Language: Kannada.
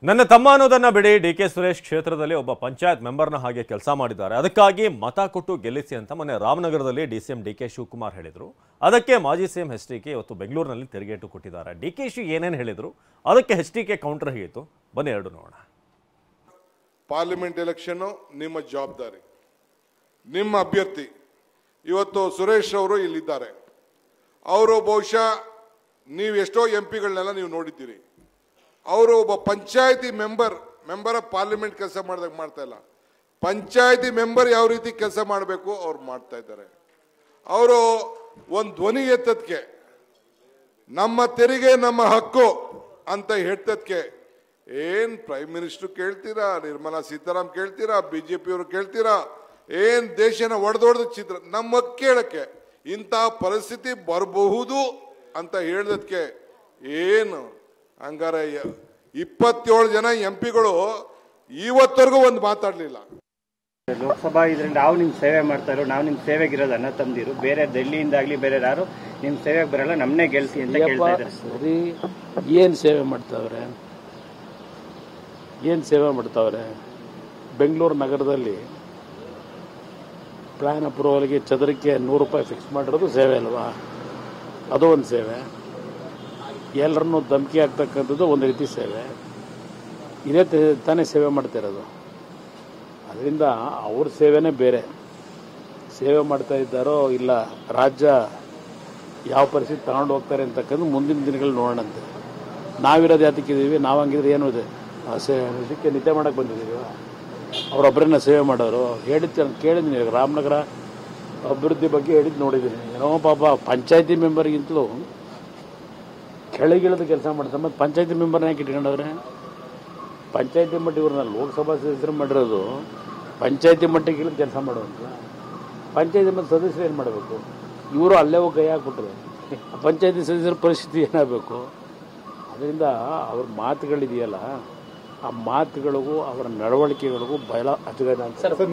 ನನ್ನ ತಮ್ಮ ಅನ್ನೋದನ್ನ ಬಿಡಿ ಡಿಕೆ ಸುರೇಶ್ ಕ್ಷೇತ್ರದಲ್ಲಿ ಒಬ್ಬ ಪಂಚಾಯತ್ ಮೆಂಬರ್ನ ಹಾಗೆ ಕೆಲಸ ಮಾಡಿದ್ದಾರೆ. ಅದಕ್ಕಾಗಿ ಮತ ಕೊಟ್ಟು ಗೆಲ್ಲಿಸಿ ಅಂತ ಮೊನ್ನೆ ರಾಮನಗರದಲ್ಲಿ ಡಿಸಿಎಂ ಡಿಕೆ ಶಿವಕುಮಾರ್ ಹೇಳಿದ್ರು. ಅದಕ್ಕೆ ಮಾಜಿ ಸಿಎಂ ಎಚ್ಡಿಕೆ ಇವತ್ತು ಬೆಂಗಳೂರಿನಲ್ಲಿ ತಿರುಗೇಟು ಕೊಟ್ಟಿದ್ದಾರೆ. ಡಿಕೆಶಿ ಏನೇನು ಹೇಳಿದ್ರು ಅದಕ್ಕೆ ಎಚ್ಡಿಕೆ ಕೌಂಟರ್ ಹೇಗಿತ್ತು ಬನ್ನಿ ಎರಡು ನೋಡೋಣ. ಪಾರ್ಲಿಮೆಂಟ್ ಎಲೆಕ್ಷನ್ ನಿಮ್ಮ ಜವಾಬ್ದಾರಿ, ನಿಮ್ಮ ಅಭ್ಯರ್ಥಿ ಇವತ್ತು ಸುರೇಶ್ ಅವರು ಇಲ್ಲಿದ್ದಾರೆ. ಅವರು ಬಹುಶಃ ನೀವು ಎಷ್ಟೋ ಎಂಪಿಗಳನ್ನೆಲ್ಲ ನೀವು ನೋಡಿದ್ದೀರಿ. ಅವರು ಒಬ್ಬ ಪಂಚಾಯತಿ ಮೆಂಬರ್ ಆಫ್ ಪಾರ್ಲಿಮೆಂಟ್ ಕೆಲಸ ಮಾಡ್ತಾ ಇಲ್ಲ. ಪಂಚಾಯತಿ ಮೆಂಬರ್ ಯಾವ ರೀತಿ ಕೆಲಸ ಮಾಡಬೇಕು ಅವ್ರು ಮಾಡ್ತಾ ಇದ್ದಾರೆ. ಅವರು ಒಂದು ಧ್ವನಿ ಎತ್ತದಕ್ಕೆ ನಮ್ಮ ತೆರಿಗೆ ನಮ್ಮ ಹಕ್ಕು ಅಂತ ಹೇಳ್ತದಕ್ಕೆ ಏನ್ ಪ್ರೈಮ್ ಮಿನಿಸ್ಟರ್ ಕೇಳ್ತೀರಾ, ನಿರ್ಮಲಾ ಸೀತಾರಾಮ್ ಕೇಳ್ತೀರಾ, ಬಿಜೆಪಿ ಅವರು ಕೇಳ್ತೀರಾ, ಏನ್ ದೇಶನ ಒಡೆದೊಡೆದ ಚಿತ್ರ ನಮ್ಮ ಹಕ್ಕು ಕೇಳಕ್ಕೆ ಇಂಥ ಪರಿಸ್ಥಿತಿ ಬರಬಹುದು ಅಂತ ಹೇಳದಕ್ಕೆ ಏನು ಹಂಗಾರೆ 27 ಜನ ಎಂಪಿಗಳು ಇವತ್ತವರೆಗೂ ಒಂದು ಮಾತಾಡಲಿಲ್ಲ. ಲೋಕಸಭಾ ಇದರಿಂದ ನಾವು ನಿಮ್ ಸೇವೆ ಮಾಡ್ತಾ ಇರೋ, ನಾವು ನಿಮ್ ಸೇವೆಗಿರೋದು ಅನ್ನ ತಂದಿರು, ಬೇರೆ ಡೆಲ್ಲಿಯಿಂದಾಗ್ಲಿ ಬೇರೆ ಯಾರು ನಿಮ್ ಸೇವೆಗೆ ಬರಲ್ಲ, ನಮ್ಮನ್ನೇ ಗೆಲ್ಸಿ ಅಂತ ಕೇಳ್ತಾ ಇದ್ದಾರೆ. ಸರಿ, ಏನ್ ಸೇವೆ ಮಾಡ್ತಾವ್ರೆ? ಏನ್ ಸೇವೆ ಮಾಡ್ತಾವ್ರೆ? ಬೆಂಗಳೂರು ನಗರದಲ್ಲಿ ಪ್ಲಾನ್ ಅಪ್ರೂವಲ್ಗೆ ಚದರಕ್ಕೆ 100 ರೂಪಾಯಿ ಫಿಕ್ಸ್ ಮಾಡಿರೋದು ಸೇವೆ ಅಲ್ವಾ? ಅದು ಒಂದು ಸೇವೆ. ಎಲ್ಲರನ್ನೂ ಧಮಕಿ ಆಗ್ತಕ್ಕಂಥದ್ದು ಒಂದು ರೀತಿ ಸೇವೆ. ಇದೇ ತಾನೇ ಸೇವೆ ಮಾಡ್ತಿರೋದು. ಅದರಿಂದ ಅವ್ರ ಸೇವೆನೇ ಬೇರೆ. ಸೇವೆ ಮಾಡ್ತಾ ಇದ್ದಾರೋ ಇಲ್ಲ ರಾಜ್ಯ ಯಾವ ಪರಿಸ್ಥಿತಿ ತಗೊಂಡು ಹೋಗ್ತಾರೆ ಅಂತಕ್ಕಂಥ ಮುಂದಿನ ದಿನಗಳು ನೋಡೋಣಂತೆ. ನಾವಿರೋದು ಯಾತಕ್ಕಿದ್ದೀವಿ? ನಾವು ಹಂಗಿದ್ರೆ ಏನು ಇದೆ ಇದಕ್ಕೆ ನಿದ್ದೆ ಮಾಡೋಕ್ಕೆ ಬಂದಿದ್ದೀವಿ. ಅವರೊಬ್ಬರನ್ನ ಸೇವೆ ಮಾಡೋರು ಕೇಳಿದ್ದೀನಿ. ರಾಮನಗರ ಅಭಿವೃದ್ಧಿ ಬಗ್ಗೆ ಹೇಳಿದ್ದು ನೋಡಿದ್ದೀನಿ. ಏನೋ ಪಾಪ ಪಂಚಾಯತಿ ಮೆಂಬರ್ಗಿಂತಲೂ ಕೆಳಗಿಳಿದು ಕೆಲಸ ಮಾಡ್ತಾರೆ. ಮತ್ತು ಪಂಚಾಯತಿ ಮೆಂಬರ್ನ ಯಾಕೆ ಇಟ್ಕೊಂಡವ್ರೆ? ಪಂಚಾಯತಿ ಮಟ್ಟ ಇವ್ರನ್ನ ಲೋಕಸಭಾ ಸದಸ್ಯರು ಮಾಡಿರೋದು ಪಂಚಾಯತಿ ಮಟ್ಟಿಗೆ ಇಳಿದು ಕೆಲಸ ಮಾಡುವಂತ. ಪಂಚಾಯತಿ ಮತ್ತು ಸದಸ್ಯರು ಏನು ಮಾಡಬೇಕು? ಇವರು ಅಲ್ಲೇ ಹೋಗಿ ಕೈ ಹಾಕ್ಬಿಟ್ರೆ ಪಂಚಾಯತಿ ಸದಸ್ಯರ ಪರಿಸ್ಥಿತಿ ಏನಾಗಬೇಕು? ಅದರಿಂದ ಅವ್ರ ಮಾತುಗಳಿದೆಯಲ್ಲ, ಆ ಮಾತುಗಳಿಗೂ ಅವರ ನಡವಳಿಕೆಗಳಿಗೂ ಬಹಳ ಅಚುಕಟ್ಟಾಗಿ